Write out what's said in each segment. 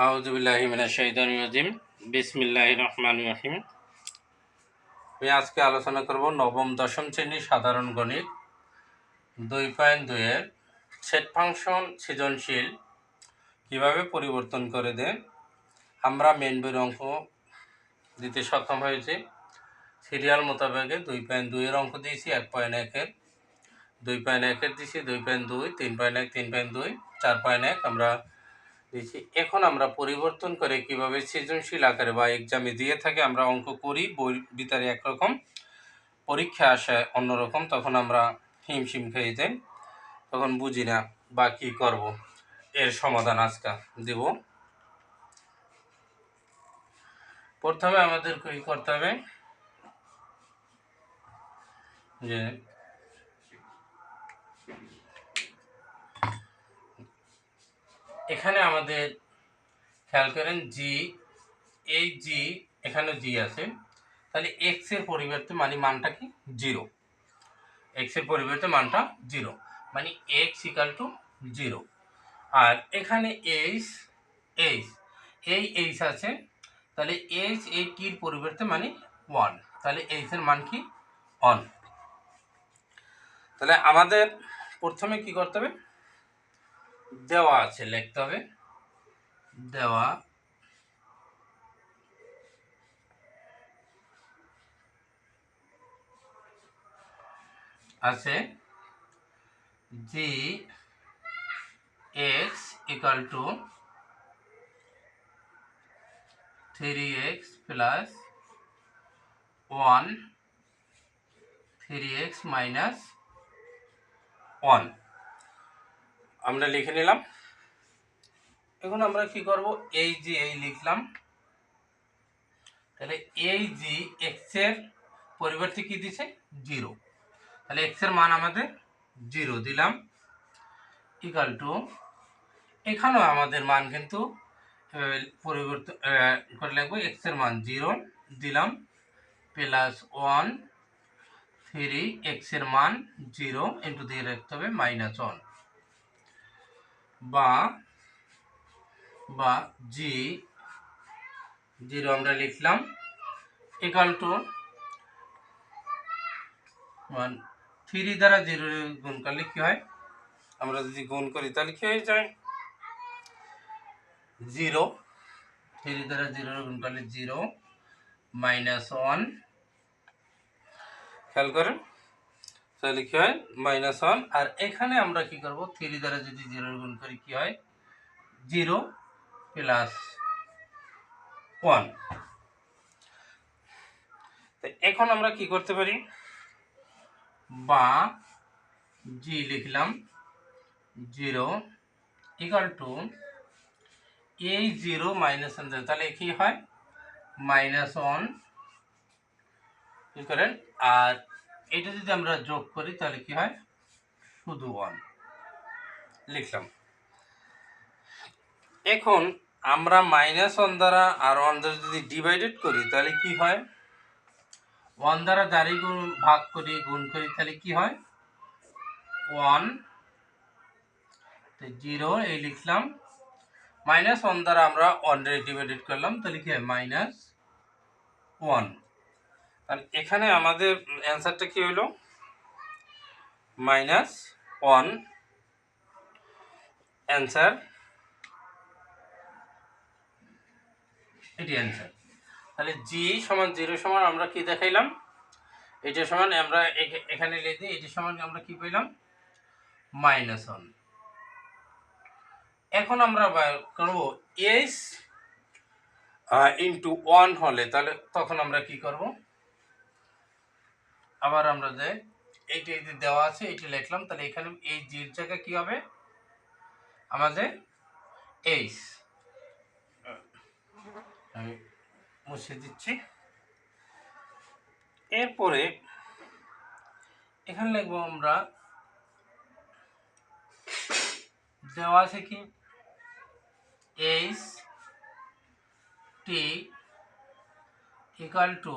আউযু বিল্লাহি মিনাশ শাইতানির রাজিম। বিসমিল্লাহির রহমানির রহিম। আমি আজকে আলোচনা করব নবম দশম শ্রেণীর সাধারণ গণিত 2.2 এর সেট ফাংশন সৃজনশীল কিভাবে পরিবর্তন করে দেয়। আমরা মেন বইয়ের অঙ্ক দিতে সক্ষম হয়েছি। সিরিয়াল মোতাবেকে 2.2 এর অঙ্ক দিয়েছি, 1.1 এর, 2.1 এর দিয়েছি, 2.2, 3.1, 3.2, 4.1 আমরা দিয়েছি। এখন আমরা পরিবর্তন করে কিভাবে সৃজনশীল আকারে বা এক্সামে দিয়ে থাকে, আমরা অঙ্ক করি, বই ভিতরে একরকম, পরীক্ষা আসে অন্যরকম, তখন আমরা হিমশিম খেয়ে যাই, তখন বুঝি না বা কী করব। এর সমাধান আজকে দেব। প্রথমে আমাদের কি করতে হবে, যে এখানে আমাদের খেয়াল করেন এই জি এখানে জি আছে, তাহলে এক্স এর পরিবর্তে মানে মানটা কি 0, এক্স এর পরিবর্তে মানটা 0, মানে এক্স ইকাল টু 0। আর এখানে এইচ এইচ আছে, তাহলে এইচ এই কির পরিবর্তে মানে 1, তাহলে এইচ এর মান কি 1। তাহলে আমাদের প্রথমে কি করতে হবে, দেওয়া আছে লিখতে হবে, দেওয়া আছে g x equal to 3x plus 1, 3x minus 1 আমরা লিখে নিলাম। এখন আমরা কি করব, এই লিখলাম, তাহলে এই জি এক্স এর পরিবর্তে কি দিছে 0, তাহলে এক্স এর মান আমাদের 0 দিলাম, ইকাল টু এখানেও আমাদের মান কিন্তু পরিবর্তন করে লিখবো, এক্স এর মান 0 দিলাম, প্লাস 1, 3 এক্স এর মান 0 ইন্টু দিয়ে রাখতে হবে মাইনাস 1, বা জি 0 আমরা লিখলাম, ইকাল টু 3 দ্বারা 0 গুণ করলে কি হয়, আমরা যদি গুণ করি তাহলে কি হয়ে যায় 0, 3 দ্বারা 0 গুণ করলে 0 মাইনাস 1, খেয়াল করেন, তাহলে কি হয় মাইনাস 1। আর এখানে আমরা কি করব, 3 দ্বারা যদি 0 গুণ করি কি হয় 0 প্লাস 1। এখন আমরা কি করতে পারি, বা জি লিখলাম 0 ইকাল টু এই 0 মাইনাস 1, তাহলে কি হয় মাইনাস 1 কি করেন, আর এটা যদি আমরা যোগ করি তাহলে কি হয় শুধু 1 লিখলাম। এখন আমরা মাইনাস 1 দ্বারা আর 1 দ্বারা যদি ডিভাইডেড করি তাহলে কি হয়, 1 দ্বারা যারই গুণ ভাগ করি গুণ করি তাহলে কি হয় 1, 0 এই লিখলাম, মাইনাস 1 দ্বারা আমরা 1 ডিভাইডেড করলাম তাহলে কি হয় মাইনাস 1। আর এখানে আমাদের অ্যান্সারটা কি হলো মাইনাস 1 অ্যান্সার, এটি অ্যান্সার। তাহলে জি সমান 0 সমান আমরা কি দেখাইলাম, এটা সমান আমরা এখানে লিখে এটি সমান আমরা কি পেলাম মাইনাস 1। এখন আমরা করব এস ইন্টু 1 হলে, তাহলে তখন আমরা কি করব, আবার আমরা যে এইটি দেওয়া আছে এটি লিখলাম, তাহলে এখানে এই জির জায়গায় কি হবে আমাদের এইস, আমি মুছে দিচ্ছি। এরপরে এখানে লিখবো আমরা, দেওয়া আছে কি H T equal to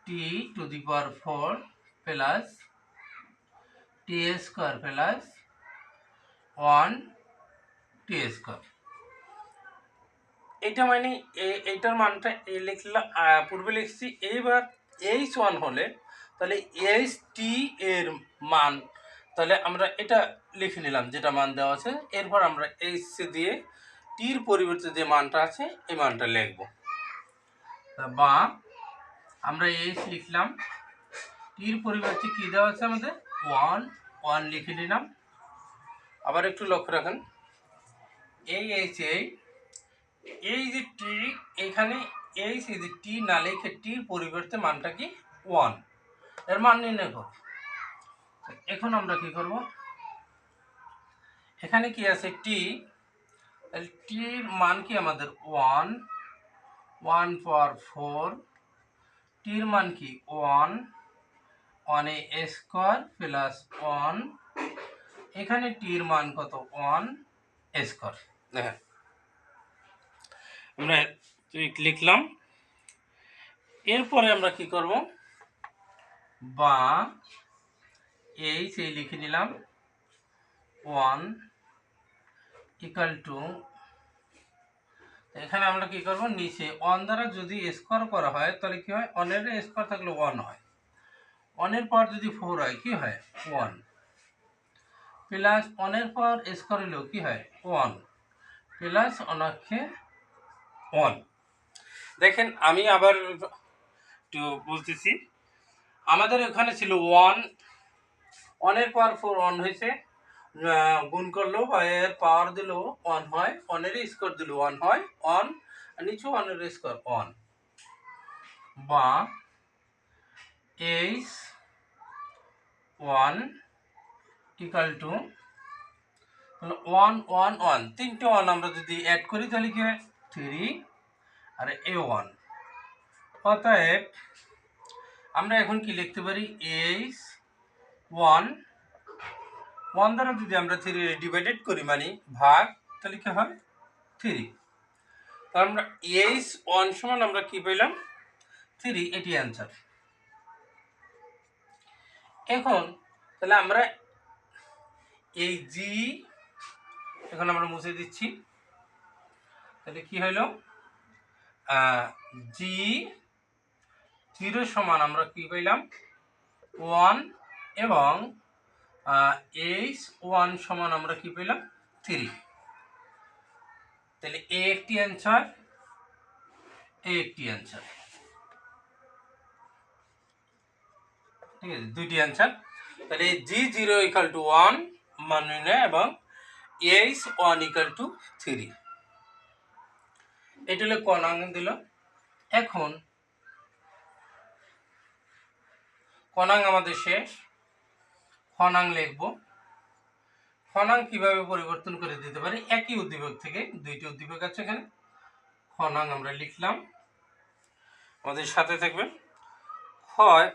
T to the power 4 plus T square plus 1 T square. এইটা মানে এইটার মানটা লিখলাম, পূর্বে লিখছি। এইবার H1 হলে তাহলে HT এর মান, তাহলে আমরা এটা লিখে নিলাম যেটা মান দেওয়া আছে। এরপর আমরা H দিয়ে টির পরিবর্তে যে মানটা আছে এই মানটা লিখব। বা আমরা H লিখলাম, টির পরিবর্তে কি দেওয়া আছে আমাদের 1 লিখে নিলাম। আবার একটু লক্ষ্য রাখেন, এই যে টি, এখানে এই যে টি না লিখে টির পরিবর্তে মানটা কি 1, এর মান নির্ণয় করব। এখন আমরা কি করব, এখানে কি আছে টি, টির মান কি আমাদের 1 পাওয়ার 4, টির মান কি 1 এ স্কোয়ার প্লাস 1, এখানে টির মান কত 1 স্কোয়ার। দেখেন আমরা লিখলাম। এরপরে আমরা কি করব, বা এই লিখে নিলাম 1 ইকুয়াল টু, এখানে আমরা কি করব, নিচে 1 দ্বারা যদি স্কোয়ার করা হয় তাহলে কি হয়, 1 এর স্কোয়ার থাকলে 1 হয়, 1 এর পাওয়ার যদি 4 হয় কি হয় 1, প্লাস 1 এর পাওয়ার স্কোয়ার হলেও কি হয় 1, প্লাস অনাক্ষে 1। দেখেন আমি আবার একটু বলতেছি, আমাদের এখানে ছিল 1 এর পাওয়ার 4 1 হয়েছে, গুণ করলেও বা এর পাওয়ার দিলেও 1 হয়, 1 এর স্কোয়ার দিলেও 1 হয়, 1 আর নিচে 1 এর স্কোয়ার 1। বা H1 ইকুয়াল টু 1 1 1, তিনটে 1 আমরা যদি অ্যাড করি তাহলে কি হয় 3 আর A1। অতএব আমরা এখন কি লিখতে পারি, H1 1 দ্বারা যদি আমরা 3 ডিভাইডেড করি মানে ভাগ, তাহলে কি হয় 3। তাহলে আমরা H1 সমান আমরা কি পেলাম 3, এটি অ্যান্সার। এখন তাহলে আমরা এই জি, এখন আমরা মুছে দিচ্ছি, তাহলে কি হলো জি 0 সমান আমরা কি পেলাম 1, এবং H1 সমান আমরা কি পেলাম 3। তাহলে এ একটি অ্যান্সার, এ একটি অ্যান্সার, ঠিক আছে, দুইটি অ্যান্সার। তাহলে G0 ইকুয়াল টু 1 মান নির্ণয় এবং H1 ইকুয়াল টু 3, এটা হলো কণাঙ্ক দিল। এখন কণাঙ্ক আমাদের শেষ, ক্ষণাঙ্ক লিখব। ক্ষণাঙ্ক কিভাবে পরিবর্তন করে দিতে পারি, একই উদ্দীপক থেকে দুইটি উদ্দীপক আছে এখানে, ক্ষণাঙ্ক আমরা লিখলাম, আমাদের সাথে থাকবে হয়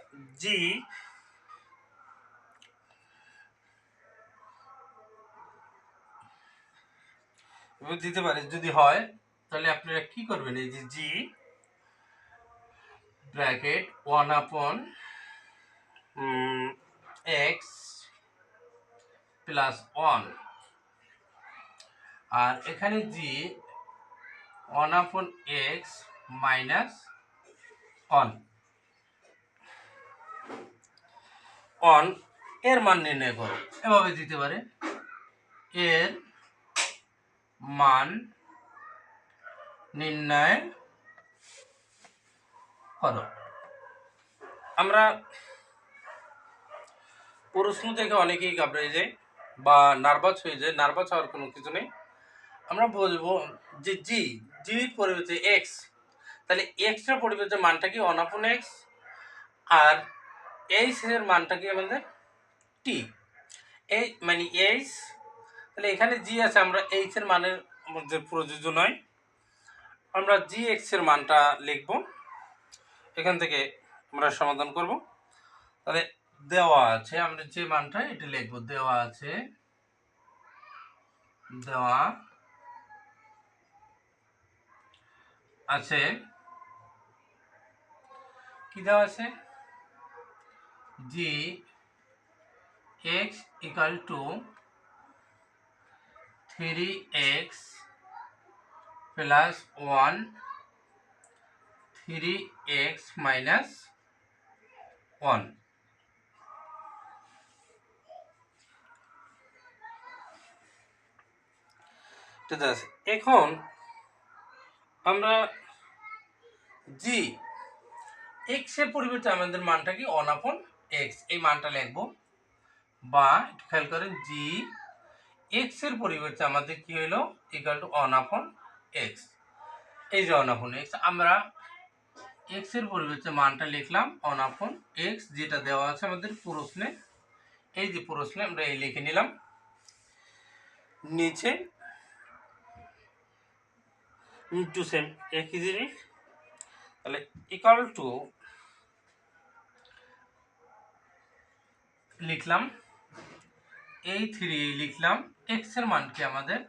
জি দিতে পারে, যদি হয় তাহলে আপনারা কি করবেন, এই যে জি ব্র্যাকেট 1 আপন এক্স প্লাস 1, আর এখানে জি 1 আপন এক্স মাইনাস 1 এর মান নির্ণয় করো। এভাবে দিতে পারে, এর মান নির্ণয় করো। আমরা প্রশ্ন থেকে অনেকেই ঘাবড়ে যায় বা নার্ভাস হয়ে যায়, নার্ভাস হওয়ার কোনো কিছু নেই। আমরা বলবো যে জির পরিবর্তে এক্স, তাহলে এক্সটার পরিবর্তে মানটা কি 1 আপন এক্স, আর এইচ এর মানটা কি আমাদের টি, এই মানে এইচ, তাহলে এখানে জি আছে, আমরা এইচ এর মানের মধ্যে প্রযোজ্য নয়, আমরা জি এক্স এর মানটা লিখব, এখান থেকে আমরা সমাধান করব। তাহলে দেওয়া আছে, আমরা যে মানটা এটা লিখব, দেওয়া আছে, দেওয়া আছে, কি দেওয়া আছে, g x equal to 3x plus 1 3x minus 1। ঠিক আছে, এখন আমরা জি এক্স এর পরিবর্তে আমাদের মানটা কি 1/x, এই মানটা লিখবো। বা একটু খেয়াল করেন, জি এক্স এর পরিবর্তে আমাদের কি হলো ইকুয়াল টু 1/x। এই যে 1/x, আমরা এক্স এর পরিবর্তে মানটা লিখলাম 1/x, যেটা দেওয়া আছে আমাদের প্রশ্নে। এই যে প্রশ্নে আমরা এই লিখে নিলাম, নিচে টু সেম একই জিনিস, তাহলে ইকুয়াল টু লিখলাম এই 3 লিখলাম, এক্স এর মান কি আমাদের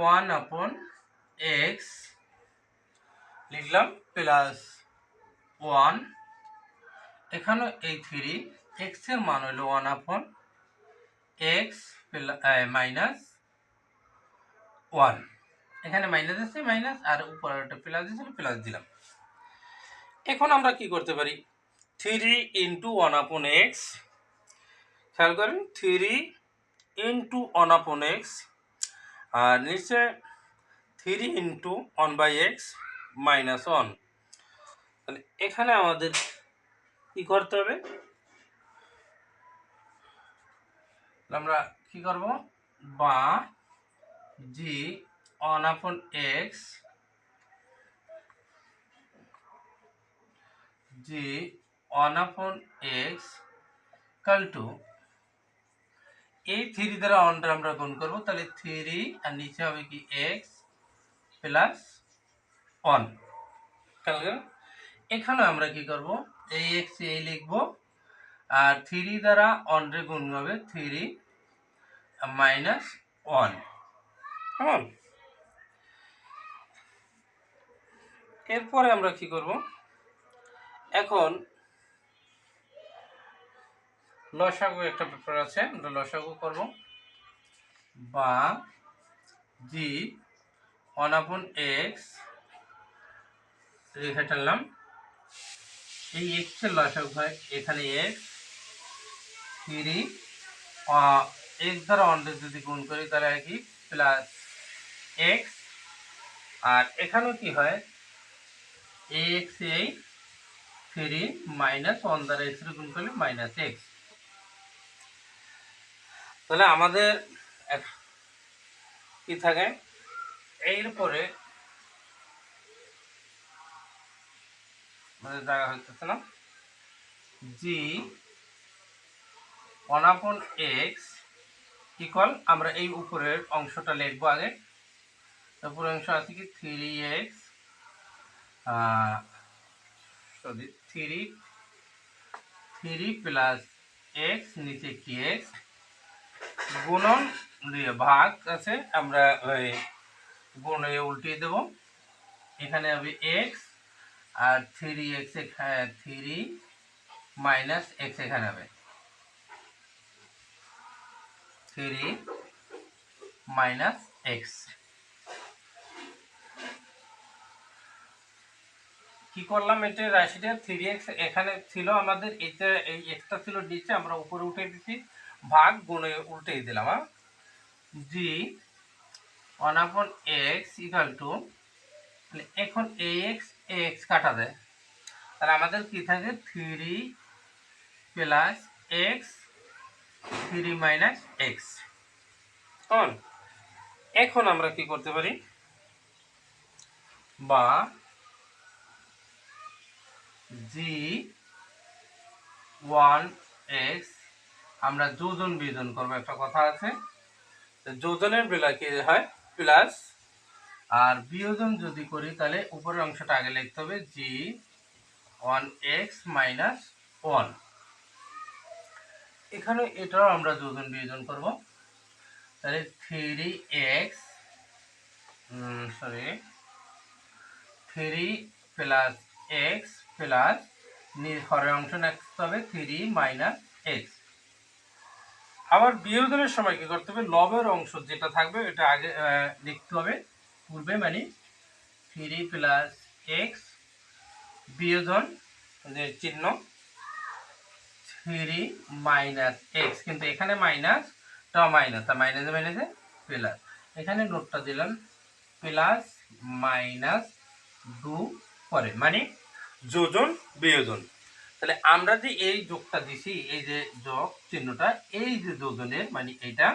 1/x লিখলাম প্লাস 1, এখানে এই 3 এক্স এর মান হলো 1/x মাইনাস 1, এখানে মাইনাস আছে মাইনাস, আর উপরে একটা প্লাস দিয়েছিল প্লাস দিলাম। এখন আমরা কি করতে পারি, 3 ইন্টু 1/x, খেয়াল করেন 3 ইন্টু 1/x, আর নিচে 3 ইন্টু 1/x মাইনাস 1। তাহলে এখানে আমাদের কি করতে হবে, আমরা কি করব, বা জি 1/x G 1/x equal to এই 3 দ্বারা 1 আমরা গুণ করব, তাহলে 3 আর নিচে হবে কি x প্লাস 1। এখানে আমরা কি করব, এই x এই লিখব, আর 3 দ্বারা 1 রে গুণ হবে 3 মাইনাস 1। কেমন? এরপরে আমরা কি করব, এখন লসাগু একটা ব্যাপার আছে, আমরা লসাগু করব। বা জি 1/x রেখে টানলাম, এই এক্স এর লসাগু হয় এখানে x 3 x দ্বারা 1 যদি গুণ করি তাহলে কি প্লাস x, আর এখানেও কি হয় ax এই 3 মাইনাস 1 দ্বারা x এর গুণ করলে মাইনাস x। তাহলে আমাদের কি থাকে, এরপরে আমাদের জায়গা হইতেছে না, জি 1/x ইকুয়াল, আমরা এই উপরের অংশটা লিখবো আগে। উপরের অংশ আছে কি 3x সরি 3 প্লাস x, নিচে কি x গুণন দিয়ে ভাগ আছে, আমরা ওই গুণে উল্টিয়ে দেব, এখানে হবে x আর 3x, 3 মাইনাস x এখানে হবে 3 মাইনাস x। কি করলাম, এটা রাশিটা 3x এখানে ছিল আমাদের, এটা এই এক্সটা ছিল নিচে, আমরা উপরে উঠে দিচ্ছি, ভাগ গুণে উল্টে দিলাম। জি 1/x ইকুয়াল টু, এখন ax ax কাটা দেয়, তাহলে আমাদের কি থাকে 3 প্লাস x 3 মাইনাস x। এখন আমরা কি করতে পারি, বা জি 1x আমরা যোজন বিয়োজন করবো, একটা কথা আছে, যোজনের বেলা কি হয় প্লাস, আর বিয়োজন যদি করি তাহলে উপরের অংশটা আগে লিখতে হবে, জি 1x মাইনাস 1। এখানে এটাও আমরা যোজন বিয়োজন করব, তাহলে 3x 3 প্লাস এক্স প্লাস হরের অংশ লিখতে হবে 3 মাইনাস এক্স। আবার বিয়োজনের সময় কি করতে হবে, লবের অংশ যেটা থাকবে এটা আগে লিখতে হবে পূর্বে, মানে 3 প্লাস এক্স বিয়োজন যে চিহ্ন 3 মাইনাস এক্স, কিন্তু এখানে মাইনাস টা মাইনাস, তা মাইনাসে মাইনাসে প্লাস, এখানে নোটটা দিলাম প্লাস মাইনাস দু পরে, মানে যোজন বিয়োজন। তাহলে আমরা যে এই যোগটা দিছি, এই যে যোগ চিহ্নটা, এই যে যোজনের মানে এটা,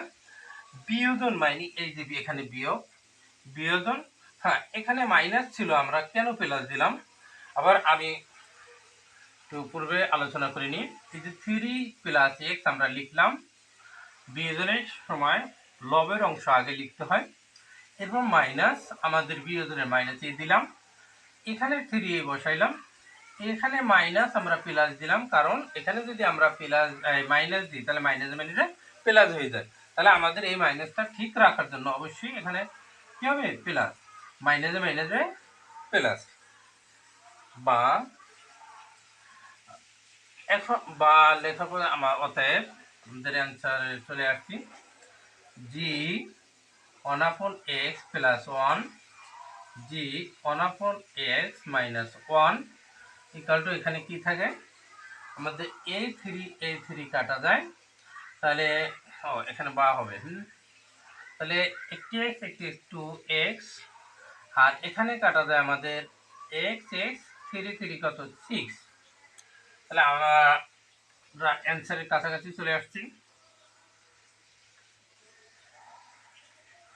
বিয়োজন মানে এই যে এখানে বিয়োগ বিয়োজন, হ্যাঁ এখানে মাইনাস ছিল, আমরা কেন প্লাস দিলাম আবার আমি একটু পূর্বে আলোচনা করে নিই। এই যে 3 প্লাস এক্স আমরা লিখলাম, বিয়োজনের সময় লবের অংশ আগে লিখতে হয়, এরপর মাইনাস আমাদের বিয়োজনের মাইনাস দিলাম, এখানে 3 বসাইলাম, এখানে মাইনাস আমরা প্লাস দিলাম, কারণ এখানে যদি আমরা প্লাস মাইনাস দিই তাহলে মাইনাসে মাইনাসে প্লাস হয়ে যায়। তাহলে আমাদের এই মাইনাসটা ঠিক রাখার জন্য অবশ্যই এখানে কি হবে, প্লাস, মাইনাসে মাইনাসে প্লাস, বা এখন বা লেখার পরে আমার অতএব আমাদের অ্যান্সার চলে আসছি জি 1/x plus 1 G 1/x minus 1 equal to, এখানে কি থাকে আমাদের a3 কাটা যায়, তাহলে এখানে বা হবে, তাহলে একটি x একটি 2x, আর এখানে কাটা যায় আমাদের x x 3 কত 6, তাহলে আমরা অ্যান্সারের কাছাকাছি চলে আসছি।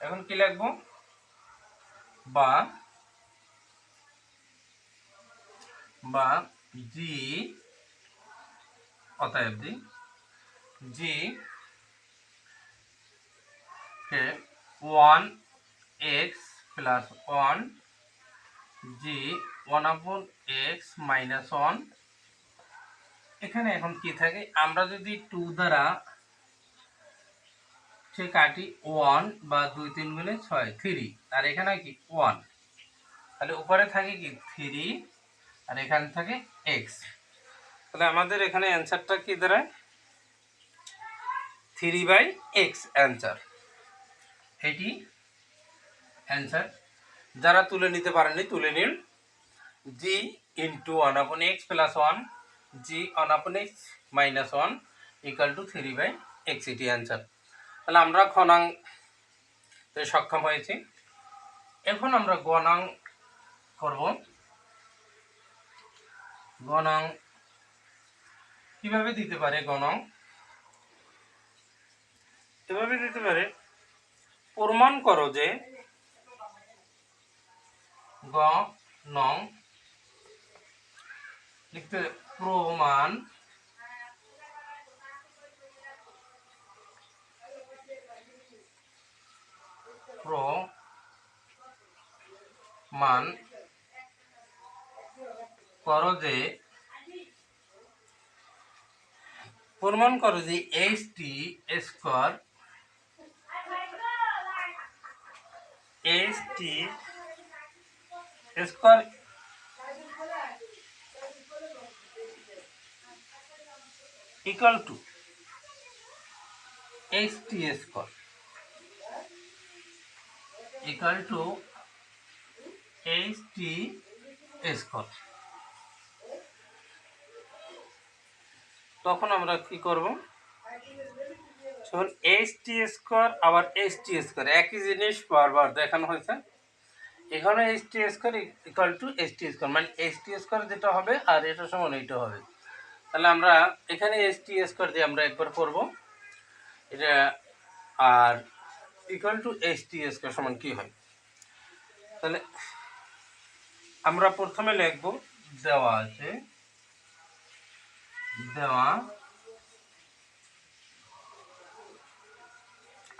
এখন কি লিখবো, বা বা জি অতএব জি কে 1x প্লাস 1 জি 1/x মাইনাস 1, এখানে এখন কি থাকে, আমরা যদি 2 দ্বারা সে কাটি 1 বা 2 3 গুণে 6 3, আর এখানে কি 1, তাহলে উপরে থাকে কি 3 আর এখানে থাকে x, তাহলে আমাদের এখানে অ্যান্সারটা কি দাঁড়ায় 3/x অ্যান্সার, এটি অ্যান্সার। যারা তুলে নিতে পারেননি তুলে নিন, জি into 1/x plus 1 G 1/x minus 1 equal to 3/x, এটি অ্যান্সার। তাহলে আমরা ঘনাঙ্কে সক্ষম হয়েছি। এখন আমরা গণাঙ্ক করব। গণাঙ্ক কিভাবে দিতে পারে, গণাঙ্ক কিভাবে দিতে পারে, প্রমাণ করো যে গণাঙ্ক লিখতে, প্রমাণ প্রমাণ করো যে HT square equal to HT square equal to HT square. তখন আমরা কি করব, যখন এইচটি স্কোয়ার আবার এইচটি স্কোয়ার একই জিনিস বারবার দেখানো হয়েছে, এখানে HT square equal to HT square, মানে এইচটি স্কোয়ার যেটা হবে আর এটা সমান এইটা হবে, তাহলে আমরা এখানে এইচটি স্কোয়ার দিয়ে আমরা একবার করব এটা, আর ইকুয়াল টু এইচটি স্কোয়ার সমান কি হয়, তাহলে আমরা প্রথমে লিখব, দেওয়া আছে দেওয়া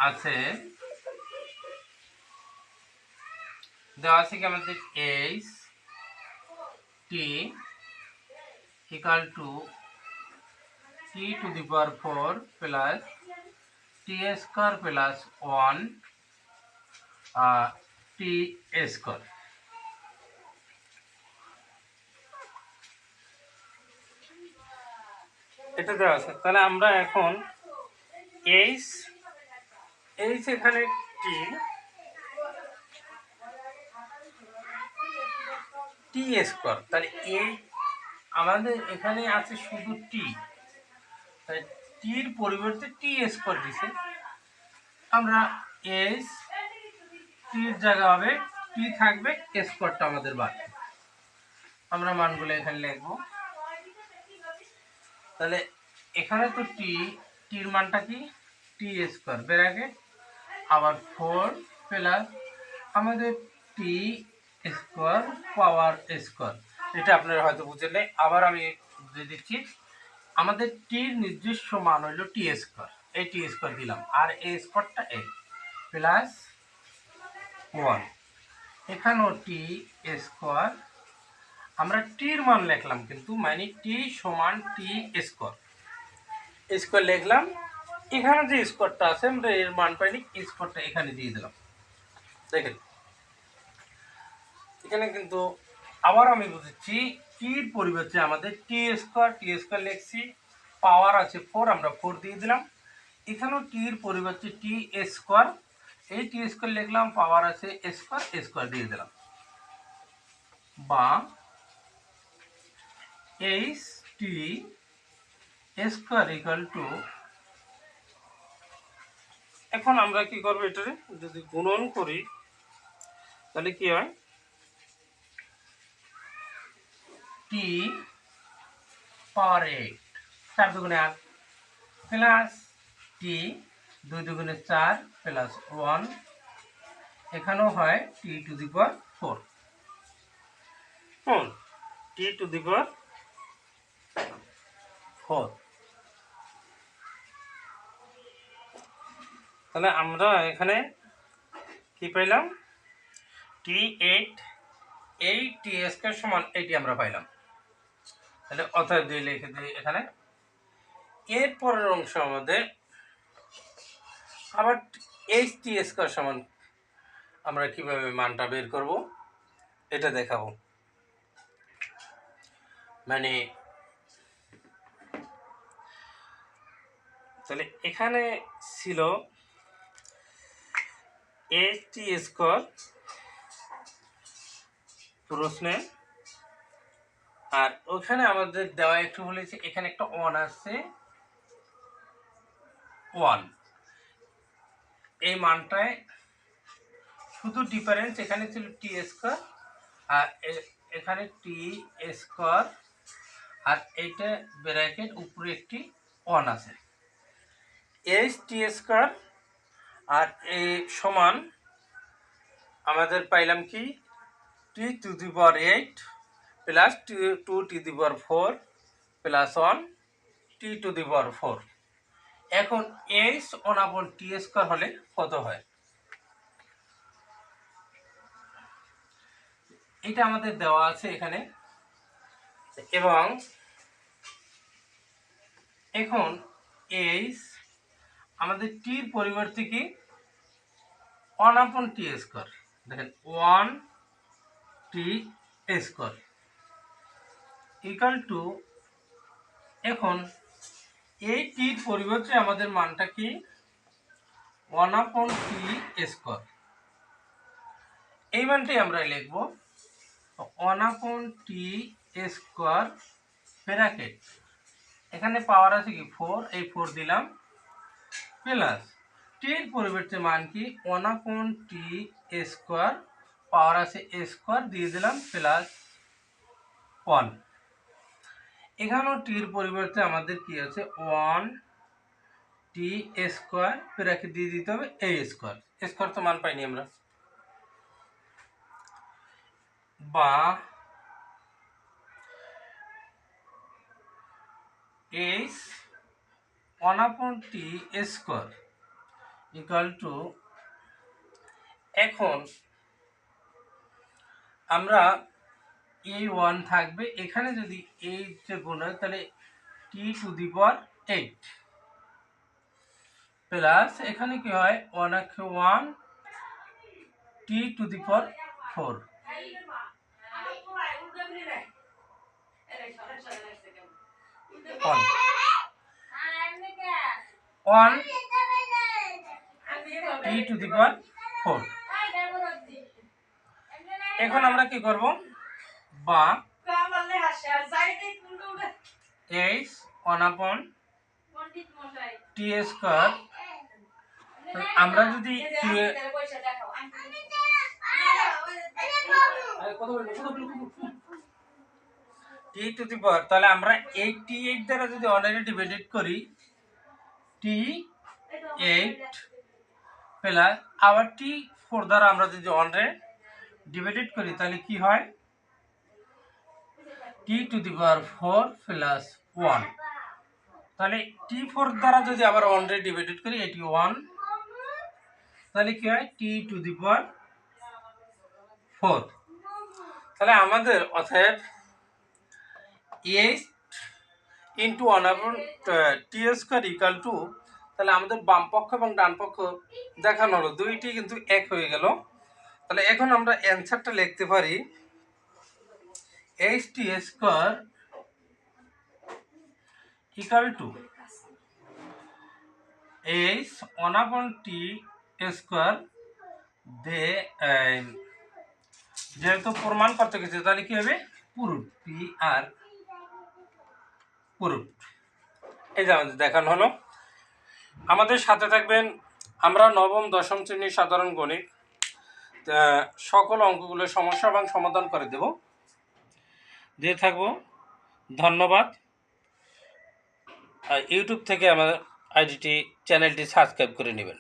আছে দেওয়া আছে কি আমাদের H T equal to T to the power 4 plus T square plus 1 T square. এটা দেওয়া আছে, তাহলে আমরা এখন এইচ এইচ এখানে টি টি স্কোয়ার, তাহলে এই আমাদের এখানে আছে শুধু টি, তাই টির পরিবর্তে টি স্কোয়ার দিছে, আমরা এইচ টির জায়গা হবে টি থাকবে, স্কোয়ারটা আমাদের বাড়বে। আমরা মানগুলো এখানে লিখবো। তাহলে এখানে তো টির মানটা কি টি স্কোয়ার ব্র্যাকেট আবার 4 প্লাস আমাদের টি স্কোয়ার পাওয়ার স্কোয়ার। এটা আপনারা হয়তো বুঝলেন। আবার আমি বুঝিয়ে দিচ্ছি, আমাদের টির নিজস্ব মান হইল টি স্কোয়ার, এই টি স্কোয়ার দিলাম আর এই স্কোয়ারটা এই প্লাস 1, এখানেও টি স্কোয়ার, আমরা টির মান লিখলাম কিন্তু মানে টি সমান টি স্কোয়ার স্কোয়ার লিখলাম। এখানে যে স্কোয়ারটা আছে আমরা এর মান পাইনি, স্কোয়ারটা এখানে দিয়ে দিলাম। দেখেন এখানে কিন্তু আবার আমি বুঝেছি টির পরিবর্তে আমাদের টি স্কোয়ার লিখছি, পাওয়ার আছে 4, আমরা 4 দিয়ে দিলাম। এখানেও টির পরিবর্তে টি স্কোয়ার, এই টি স্কোয়ার লিখলাম, পাওয়ার আছে স্কোয়ার দিয়ে দিলাম, বা H T square equal two, এখন আমরা কি করবো, এটারে যদি গুণন করি তাহলে কি হয়, টি পাওয়ার 8 4 দুগুণে 8 প্লাস টি 2 দুগুণে 4 প্লাস 1, এখানেও হয় টি to the power 4, T to the power 4। তাহলে আমরা এখানে কি পাইলাম, T8 এই টি স্কয়ার সমান এইটি আমরা পাইলাম। তাহলে অতএব দিয়ে লিখে দিই এখানে। এর পরের অংশ আমাদের আবার এইচ টি স্কয়ার সমান আমরা কিভাবে মানটা বের করব এটা দেখাবো। মানে তাহলে এখানে ছিল এইচ টি স্কয়ার প্রশ্নে, আর ওখানে আমাদের দেওয়া একটু বলেছে এখানে একটা 1 আছে, 1 এই মানটায় শুধু ডিফারেন্স, এখানে ছিল টি স্কয়ার আর এখানে টি স্কয়ার, আর এইটা ব্র্যাকেট উপরে একটি 1 আছে, এইচ টি স্কয়ার আর এই সমান আমাদের পাইলাম কি t to the power 8 plus 2 t the power 4 plus 1 t to the power 4। এখন এইচ অনাপন টি স্কয়ার হলে কত হয়, এটা আমাদের দেওয়া আছে এখানে। এবং এখন এইচ আমাদের টির পরিবর্তে কি 1 আপন টি স্কয়ার, দেখেন 1 টি স্কয়ার ইকুয়াল টু, এখন এই টির পরিবর্তে আমাদের মানটা কি 1 আপন টি স্কয়ার, এই মানটাই আমরা লিখব 1 আপন টি স্কয়ার ব্র্যাকেট, এখানে পাওয়ার আছে কি 4, এই 4 দিলাম প্লাস টির পরিবর্তে মান কি 1 আপন টি স্কয়ার, পাওয়ার আছে স্কয়ার দিয়ে দিলাম প্লাস 1, এখানেও টির পরিবর্তে আমাদের কি আছে 1 টি স্কয়ার ব্র্যাকেট দিয়ে দিতে হবে এ স্কয়ার, স্কয়ার তো মান পাইনি আমরা, বা এইচ 1 আপন টি স্কয়ার ইকুয়াল টু, এখন আমরা এই 1 থাকবে এখানে, যদি এই যে গুণ হয় তাহলে টি টু দি পাওয়ার 8 প্লাস এখানে কি হয় 1 t to the power 4, 1 t to the power 4। এখন আমরা কি করব, বা এইচ 1/t², আমরা যদি টি টু দি পাওয়ার, তাহলে আমরা 88 দ্বারা যদি 1 ডিভাইডেড করি, t8 প্লাস আবার t4 দ্বারা আমরা যদি 1 ডিভাইডেড করি, তাহলে কি হয়, t two the power 4 plus 1। তাহলে t4 দ্বারা যদি আবার 1 ডিভাইডেড করি, এটি 1, তাহলে কি হয়, t টু দি পাওয়ার 4। তাহলে আমাদের অতএব 8 ইন্টু 1/t², তাহলে আমাদের বাম পক্ষ এবং ডান পক্ষ দেখানো হলো, দুইটি কিন্তু এক হয়ে গেল। তাহলে এখন আমরা অ্যান্সারটা লিখতে পারি, h² equal to h 1/t²। যেহেতু প্রমাণ করতে গেছে, তাহলে কি হবে, প্রুফ, PR প্রুফ। এই যে আমাদের দেখানো হলো। আমাদের সাথে থাকবেন, আমরা নবম দশম শ্রেণীর সাধারণ গণিত সকল অঙ্কগুলো সমস্যা এবং সমাধান করে দেব, দিয়ে থাকবো। ধন্যবাদ। ইউটিউব থেকে আমার চ্যানেলটি সাবস্ক্রাইব করে নেবেন।